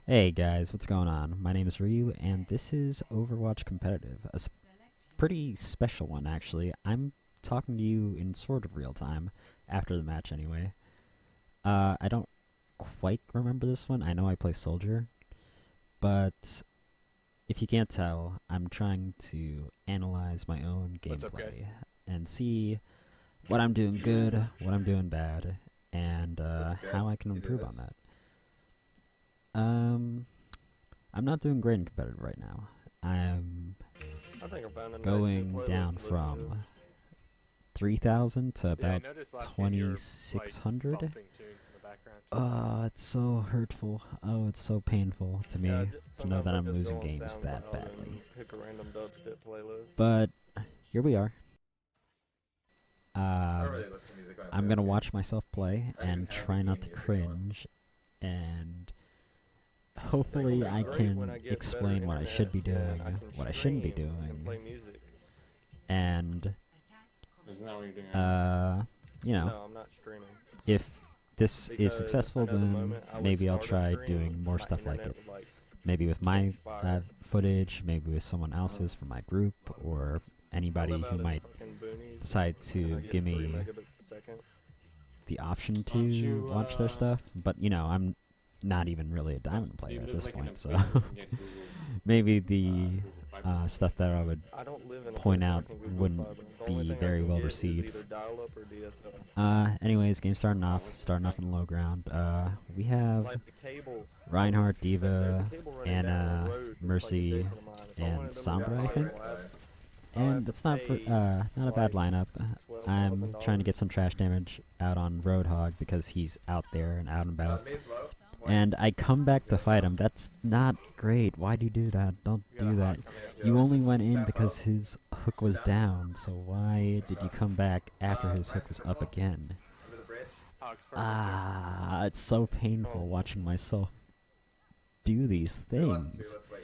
Hey guys, what's going on? My name is Ryu, and this is Overwatch Competitive. Pretty special one, actually. I'm talking to you in sort of real time, after the match anyway. I don't quite remember this one. I know I play Soldier, but if you can't tell, I'm trying to analyze my own What's up, gameplay guys? and see what I'm doing good, what I'm doing bad, and Looks good. how I can You do improve on this. that. Um, I'm not doing great in competitive right now. I'm I think I found a nice new going playlist down to listen to. from 3,000 to Yeah, I about noticed last game you were like 2,600. bumping tunes in the background. Oh, it's so hurtful. Oh, it's so painful to Yeah, me to know sometimes that I I'm just losing go on games that SoundCloud badly. and pick a random dubstep playlist. But here we are. I don't really listen to music when I play I'm this gonna game. watch myself play I don't even and have the try not game to music on. cringe, and It's gonna hopefully be I great when can I get better explain what I should internet be and doing, I can what I shouldn't be stream and doing, play music. and Isn't that what you're doing right now? uh, you know, No, I'm not streaming if this is because I successful, know the then moment I would maybe I'll start a try stream, doing more my stuff like internet it. would like Maybe with my expire. footage, maybe with someone else's from my group, or I anybody live who out in the might fucking boonies decide and to I get give 3 me megabits a second. the option Why don't to you, watch their stuff. But, I'm not even really a diamond do you player at live this like in a point, so basement and get Google, maybe the Google Fiber? stuff that I would I don't live in a point place where I out can Google wouldn't Fiber. The only be thing I very can well get is received. either dial-up or DSL. Anyways, game Wow, starting off in the low ground. We have Like the cable, Reinhardt, there's a Diva, cable running down a Anna, road that's like Mercy, adjacent to mine. If I and wanted to move Yeah, Sombra, that I follow you think. right cable, side. I'll And have to that's not pay not a bad like lineup. I'm trying to get $12,000. some trash damage out on Roadhog because he's out there and out and about. Mace low. And I come back to Good fight shot. him. That's not great. Why do you do that? Don't You got do a that. hawk coming up. You only went in Snap because up. his hook was Snap. down. So why did you come back after his hook Ryan's was super up low. again? Under the bridge. Hawk's perfect here. Ah, it's so painful watching myself do these You're less things. two, let's wait.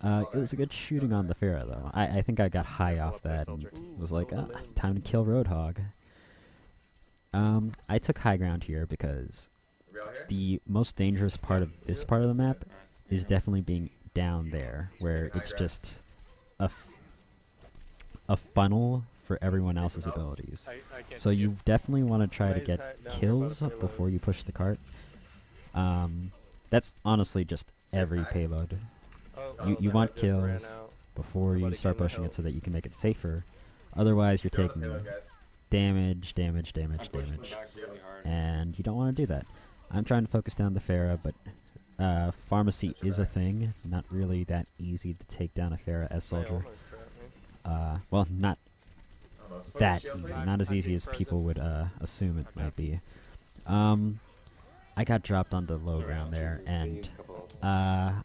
15. It was a good shooting on the Pharah, though. I think I got high Careful off up there, that and soldier. was like, Stole the limbs. time to kill Roadhog. I took high ground here because Are we all here? the most dangerous part of this part of the map Alright, is yeah. definitely being down there, where High it's ground. just a funnel for everyone else's up. abilities. I can't So see you definitely want to try to Raise get hat down here by the kills payload. before you push the cart. That's honestly just every high. payload. Oh, You the want hat just ran kills out. before you Nobody start came to pushing it help. so that you can make it safer. Otherwise, you're Stay on the taking payload, guys. damage, I'm pushing the damage, back really hard. and you don't want to do that. I'm trying to focus down the Pharah, but pharmacy is a thing. Not really that easy to take down a Pharah as They soldier. almost trapped me. Well, not Almost. Focus that shield, easy. please. Not as I'm easy being as present. people would assume it Okay. might be. I got dropped on the low Sorry, ground I'll there, use a and couple of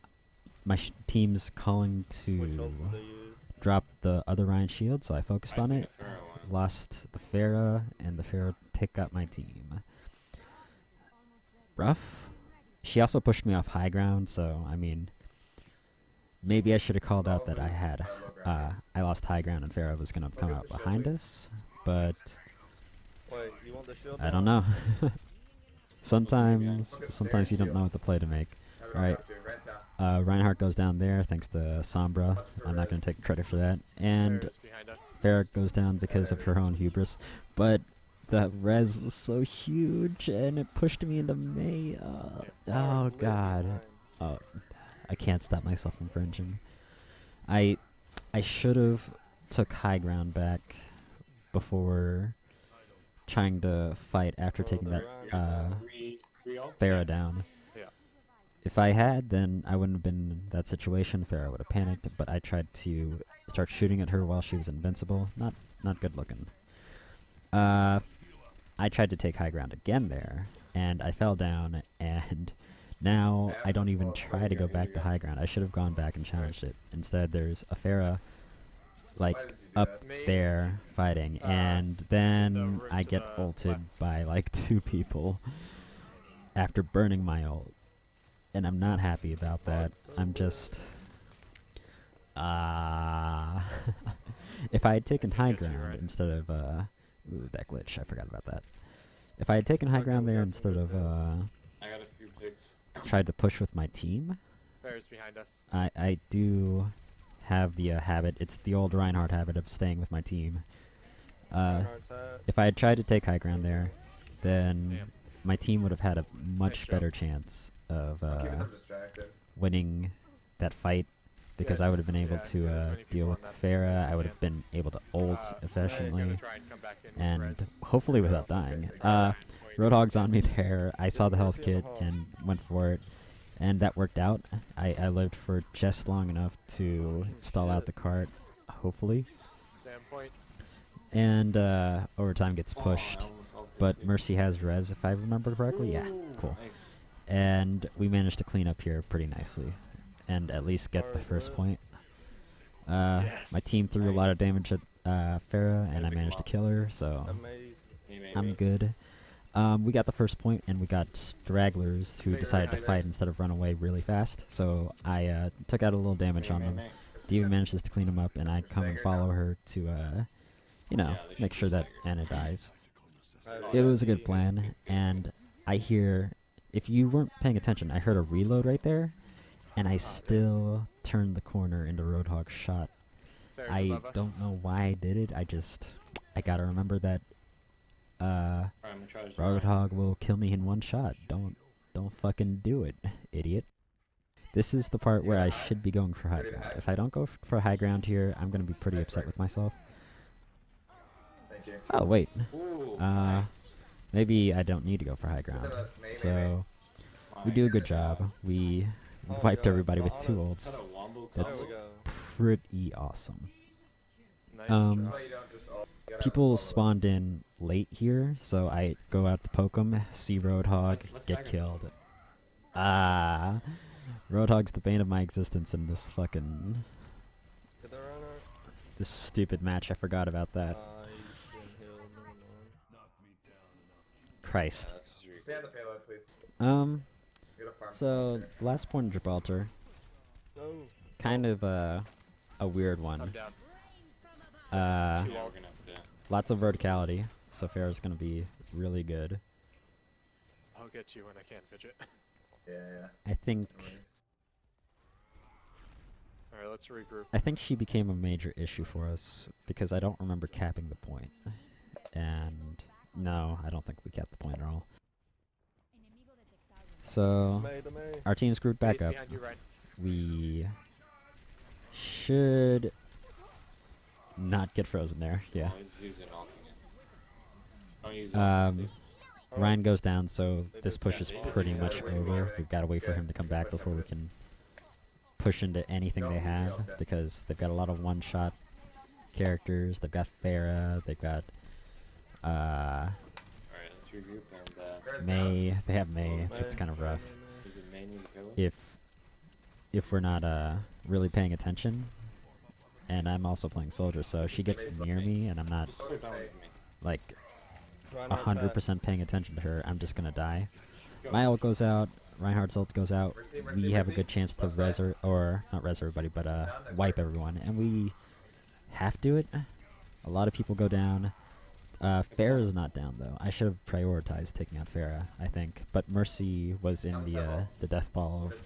my team's calling Which to ults did they use? drop the other Ryan shield, so I focused I on see it. a Pharaoh one. Lost the Pharah, and the Pharah take out my team. Rough. She also pushed me off high ground, so I mean, maybe I should have called out that I had Low ground. I lost high ground and Pharah was gonna come Focus out the shield, behind please. us, but Wait, you want the shield I don't down? know. sometimes Focus sometimes there, you don't know shield. what the play to make. Have it Alright. up to you. Right down. Reinhardt goes down there thanks to Sombra. Watch the I'm not gonna res. take credit for that. And There's behind us. Farrah goes down because of her own hubris, but the res was so huge and it pushed me into May. Yeah, Oh Power's lit god. behind. Oh, I can't stop myself from cringing. I should have took high ground back before trying to fight after Oh, taking that they're around. Three ults? Farrah down. Yeah. If I had, then I wouldn't have been in that situation. Farrah would have panicked, but I tried to start shooting at her while she was invincible. Not good looking. I tried to take high ground again there, and I fell down, and now I don't even try to go back to high ground. I should have gone back and challenged it. Instead, there's a Farrah, like, Why did you do up that? Mace, there fighting, and the then room I to get the ulted left. by, like, 2 people after burning my ult. And I'm not happy about that. so I'm lit. just... if I had taken high get you, ground right? instead of, ooh, that glitch, I forgot about that. If I had taken high ground Fucking there got some instead good of, builds. I got a few picks. tried to push with my team. Bears behind us. I do have the habit. It's the old Reinhardt habit of staying with my team. Reinhardt's hat. If I had tried to take high ground there, then Damn. my team would have had a much Nice better chance of I'm keeping them distracted. winning that fight because I would have been able Yeah, to get as many deal people with on that Pharah. as I we would have can. been able to ult Gonna efficiently try and come back in with and res. hopefully without dying. Roadhog's on me there. I saw the health kit and went for it, and that worked out. I lived for just long enough to stall out the cart, hopefully, Standpoint. and overtime gets Oh, pushed. I almost ulted But too. Mercy has res, if I remember correctly. Yeah, cool. Nice. And we managed to clean up here pretty nicely, and at least get the first point. My Yes. team threw a lot of Nice. damage at Farah, and I Gotta pick managed to him up. kill her, so Amazing. I'm good. We got the first point, and we got stragglers who Bigger decided to behind fight us. instead of run away really fast. So I took out a little damage on them. Diva manages to clean them up, and I come and follow her to, you know, Yeah, they should make be sure that staggered. Anna dies. I It was a good see. plan, and I hear, if you weren't paying attention, I heard a reload right there, and I still turned the corner into Roadhog's shot. Bears I above us. don't know why I did it. I gotta remember that Roadhog will kill me in one shot. Don't fucking do it, idiot. This is the part where I should be going for high ground. If I don't go for high ground here, I'm gonna be pretty Nice upset work. with myself. Thank you. Oh wait, Ooh, Uh, maybe I don't need to go for high ground. So we do a good job. We Oh wiped God, everybody with honest- 2 ults. There That's we go. pretty awesome. Nice um, job. People spawned in late here, so I go out to poke them, see Roadhog, Let's get tag him. killed. Ah, Roadhog's the bane of my existence in this fucking Get the runner. this stupid match. I forgot about that. He's getting healed. Never mind. Christ. Stay on the payload, please. You're the farm So sponsor. last point in Gibraltar, No. kind of a weird I'm one. down. Uh, Two ults. Lots of verticality, so Farah's gonna be really good. I'll get you when I can, fidget. Yeah. I think No worries. Alright, let's regroup. I think she became a major issue for us because I don't remember capping the point. And no, I don't think we capped the point at all. So May the May. our team's grouped back Base up. behind you, Ryan. We should not get frozen there. Yeah. Ryan goes down, so this push is pretty much over. We've got to wait for him to come back before we can push into anything they have, because they've got a lot of one-shot characters. They've got Farah, they've got Alright, let's regroup and There's May. They have May. May, It's kind of May, rough. May, May. is it mainly the pillow? If we're not really paying attention, and I'm also playing soldier, so she gets near me, and I'm not Just slow down with me. like Reinhardt's hat. 100% paying attention to her. I'm just gonna die. My ult goes out. Reinhardt's ult goes out. We have a good chance to res her, or not res everybody, but wipe everyone, and we have to do it. A lot of people go down. Farah's not down though. I should have prioritized taking out Farah, I think. But Mercy was in the death ball of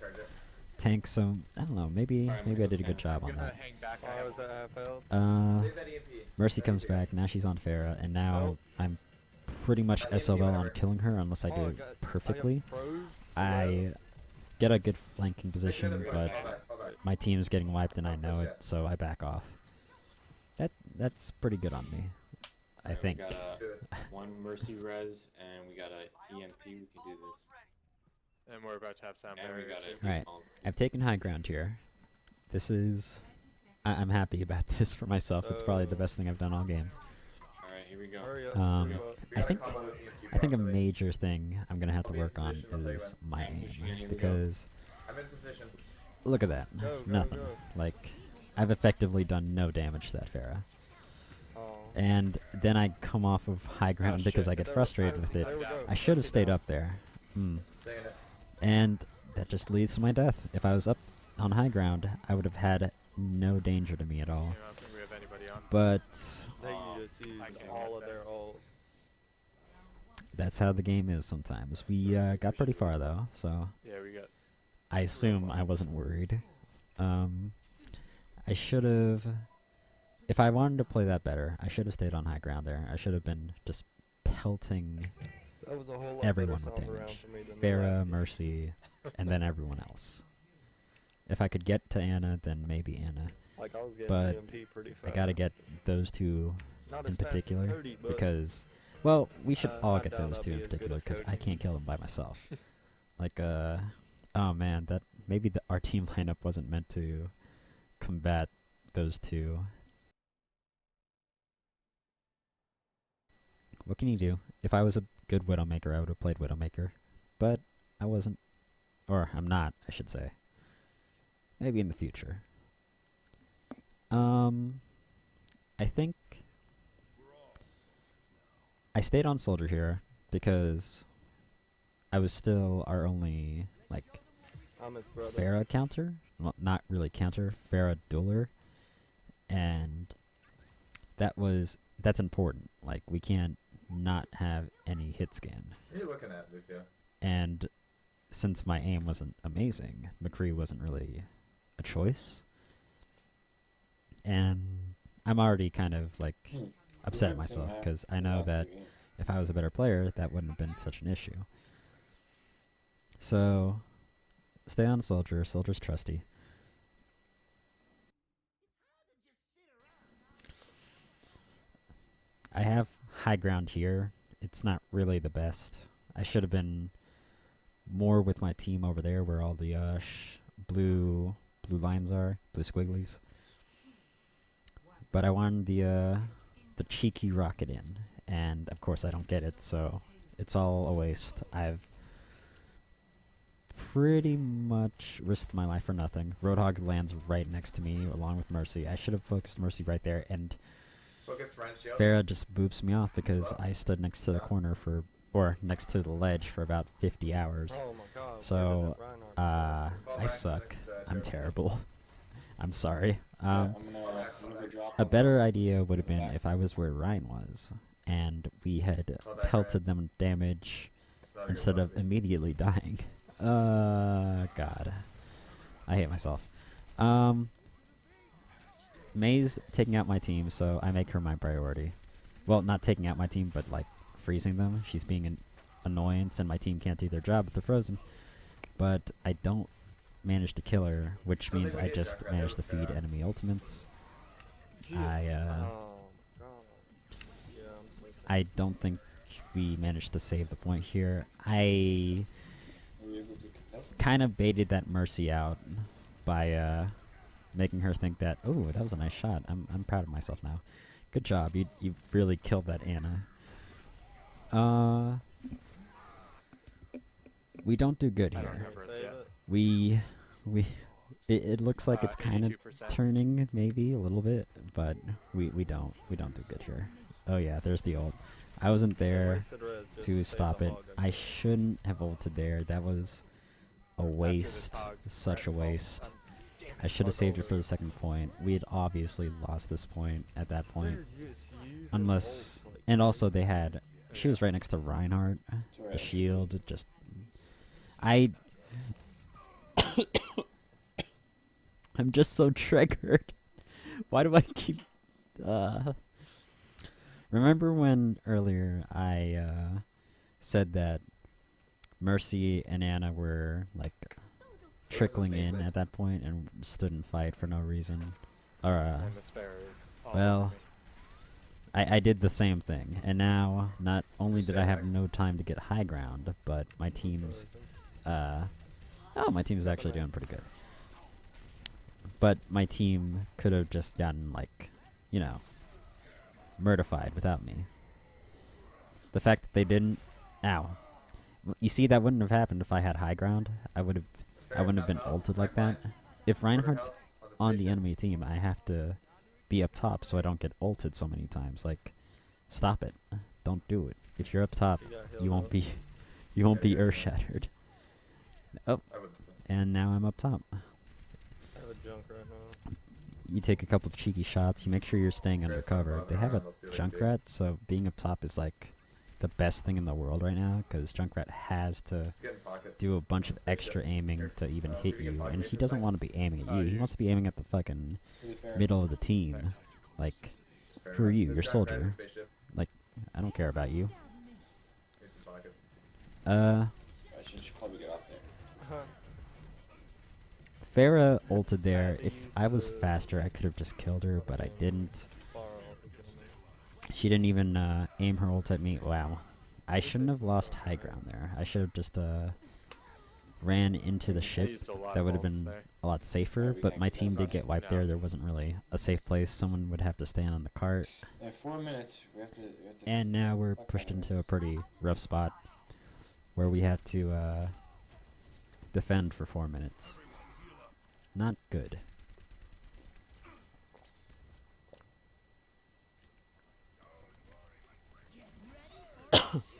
tank, so I don't know. Maybe I did a good job I'm on gonna that. hang back. I I have was at half health. Save that EMP. Mercy comes back. Now she's on Farah, and now I'm pretty much SOL on killing her unless I do Oh, it guys, perfectly. I froze. I get a good flanking position, but Hold on. my team's getting wiped and I know it, so I back off. That's pretty good on me, I Alright, think. We got Do this. one mercy res and we got a EMP. We can do this. And we're about to have sound And we barrier got too. a Alright. ult. I've taken high ground here. This is... I'm happy about this for myself. It's probably the best thing I've done all game. Alright, here we go. Hurry up. Um, hurry up. We I gotta think- combo this EMP I think a properly. major thing I'm gonna have to I'll be in work on position, I'll tell you is my Yeah, pushing in, aim, here we go. because I'm in position. look at that. Go, go, Nothing. go. Like, I've effectively done no damage to that Farah. Oh. And then I come off of high ground because shit. I get frustrated with it. There we go. I should have Mercy stayed down. up there. Hmm. Stay in it. And that just leads to my death. If I was up on high ground, I would have had no danger to me at I all. don't think we have anybody on. But They Oh, just used I can't all get of that. their ults. That's how the game is sometimes. We got pretty far though, so Yeah, we got. I assume I wasn't worried. I should have. If I wanted to play that better, I should have stayed on high ground there. I should have been just pelting That was a whole lot everyone better with sound around damage. for me than the Farah, last game. Mercy, and then everyone else. If I could get to Anna, then maybe Anna. Like I was getting But EMP pretty I fast. gotta get those two Not in as fast as particular Cody, but because, well, we should all I get doubt those I'll two be in as good particular as because I Cody. can't kill them by myself. Like, oh man, that maybe our team lineup wasn't meant to combat those two. What can you do? If I was a good Widowmaker, I would have played Widowmaker, but I wasn't, or I'm not, I should say. Maybe in the future. I think I stayed on Soldier here because I was still our only, like, I'm his brother. Farah counter. Well, not really counter, Farah dueler. And that's important. Like, we can't not have any hit scan. What are you looking at, Lucio? And since my aim wasn't amazing, McCree wasn't really a choice. And I'm already kind of, like, upset at myself because I know that if I was a better player, that wouldn't have been such an issue. So, stay on Soldier. Soldier's trusty. I have high ground here. It's not really the best. I should have been more with my team over there where all the blue lines are, blue squigglies. But I wanted the cheeky rocket in, and of course I don't get it, so it's all a waste. I've pretty much risked my life for nothing. Roadhog lands right next to me along with Mercy. I should have focused Mercy right there, and Focus front shield. Farah just boops me off because I stood next to the corner or next to the ledge for about 50 hours. Oh my god. So, Reinhardt. I suck. I'm terrible. I'm sorry. I'm gonna go drop A them. better idea would have been if I was where Ryan was, and we had pelted them with damage instead of immediately dying. God. I hate myself. May's taking out my team, so I make her my priority. Well, not taking out my team, but, like, freezing them. She's being an annoyance, and my team can't do their job if they're frozen. But I don't manage to kill her, which means I just manage to feed enemy ultimates. Oh god. Yeah, I'm so I don't think we managed to save the point here. I Were you able to contest? kind of baited that Mercy out by making her think that, oh, that was a nice shot. I'm proud of myself now. Good job. You really killed that Anna. We don't do good I don't here. remember us Save yet. it. It looks like it's kind of 82%. turning maybe a little bit, but we don't do good here. Oh yeah, there's the ult. I wasn't there Wasted res just to save stop the it. hog, I shouldn't have ulted there. That was a After this waste. hog, Such a right, waste. damn I it, should have fuck saved all it for the those. second point. We had obviously lost this point at that point. They're just using Unless, ults like and also crazy. they had, she was right next to Reinhardt. It's The alright. shield, just, I'm just so triggered. Why do I keep, remember when earlier I, said that Mercy and Anna were, like, trickling in at that point and stood and fight for no reason? Or, And this fair is all well, over me. I did the same thing, and now not only did I have Same. no time to get high ground, but my team's my team's actually doing pretty good. But my team could have just gotten, like, you know, murdified without me. The fact that they didn't, ow. You see, that wouldn't have happened if I had high ground. I wouldn't have been ulted like that. If Reinhardt's on the enemy team, I have to be up top so I don't get ulted so many times. Like, stop it. Don't do it. If you're up top, He got healed you won't up. be earth shattered. Oh, I wouldn't say. and now I'm up top. I have a junk right now. You take a couple cheeky shots. You make sure you're staying under Guys, cover. come They have a around, let's see what they do. Junkrat, so being up top is like the best thing in the world right now, because Junkrat has to Just get in pockets. do a bunch of extra aiming to even hit you, and he doesn't want to be aiming at you. He wants to be aiming at the fucking Is it fair? middle of the team. Like, Fair who are enough. you? There's You're Jack soldier. Rabbit's spaceship. I don't care about you. It's in pockets. I should probably get off there. Farah ulted there. had to If use I was the- faster, I could have just killed her, but I didn't. Far off to kill me. She didn't even aim her ult at me. Wow. I shouldn't have lost high ground there. I should have just ran into the I ship. used a lot That of would have ults been there. a lot safer, we but can my get team that did get option. wiped there. There wasn't really a safe place. Someone would have to stand on the cart. Yeah, 4 minutes. We have to And now we're fuck pushed that into a is. pretty rough spot where we have to defend for 4 minutes. Not good.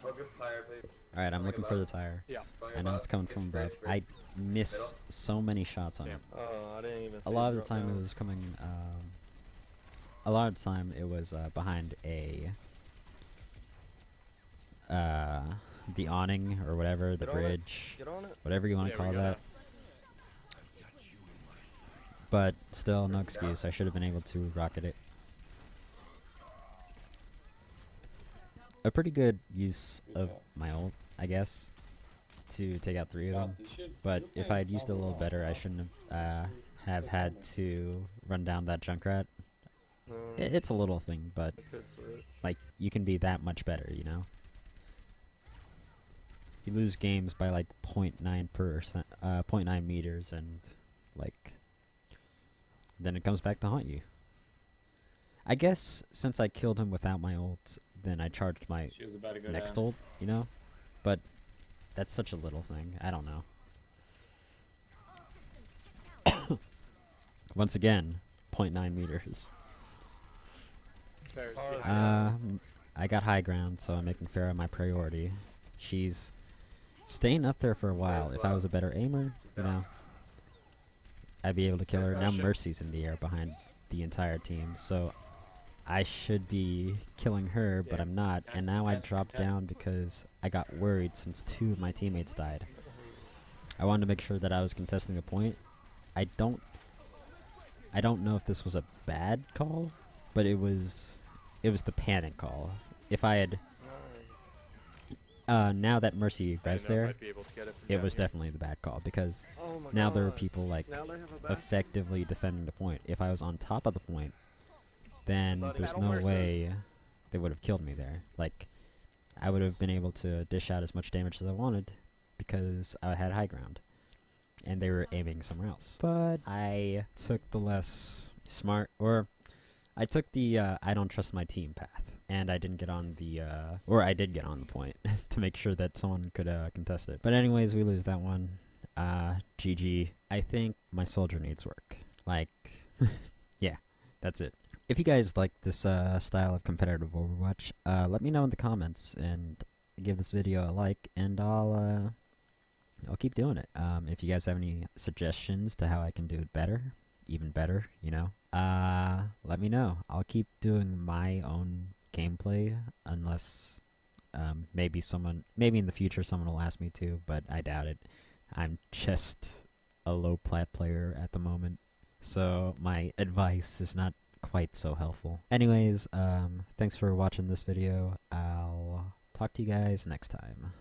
Focus tire, please. Alright, I'm looking for the tire. Yeah. Going I know above. it's coming Get from straight, above. straight. I miss so many shots on Damn. it. Oh, I didn't even see A lot it of the drop time down. it was coming. A lot of the time it was behind the awning or whatever, the Get on it. bridge, Get on it. whatever you want Yeah, to we call gotta- that. But still, no excuse. I should have been able to rocket it. A pretty good use Good of job. my ult, I guess, to take out 3 of them. You should- But you're if I playing had used it a little solver better, well. I shouldn't have had to run down that Junkrat. No, It's a little thing, but I could switch. like you can be that much better, you know. You lose games by like 0.9%, 0.9 meters, and like then it comes back to haunt you. I guess since I killed him without my ult, then I charged my She was about to go next down. ult, you know. But that's such a little thing. I don't know. Once again, 0.9 meters. There's Ours behind us. I got high ground, so I'm making Farah my priority. She's staying up there for a while. If I was a better aimer, you know, I'd be able to kill her. Now Mercy's in the air behind the entire team, so I should be killing her, but I'm not. And now I dropped down because I got worried since 2 of my teammates died. I wanted to make sure that I was contesting the point. I don't know if this was a bad call, but it was the panic call. If I had Nice. now that Mercy I res didn't know if there, I'd be able to get it from it down was here. definitely the bad call because Oh my now there are gosh. people like Now they have a back. effectively defending the point. If I was on top of the point, then Buddy. there's Battle no Mercy. way they would have killed me there. Like, I would have been able to dish out as much damage as I wanted because I had high ground. And they were aiming somewhere else. But I took the less smart, or I took the I don't trust my team path. And I didn't get on the, or I did get on the point to make sure that someone could contest it. But anyways, we lose that one. GG. I think my soldier needs work. Like, yeah, that's it. If you guys like this style of competitive Overwatch, let me know in the comments and give this video a like, and I'll keep doing it. If you guys have any suggestions to how I can do it better, even better, you know, let me know. I'll keep doing my own gameplay unless maybe in the future someone will ask me to, but I doubt it. I'm just a low plat player at the moment, so my advice is not quite so helpful. Anyways, thanks for watching this video. I'll talk to you guys next time.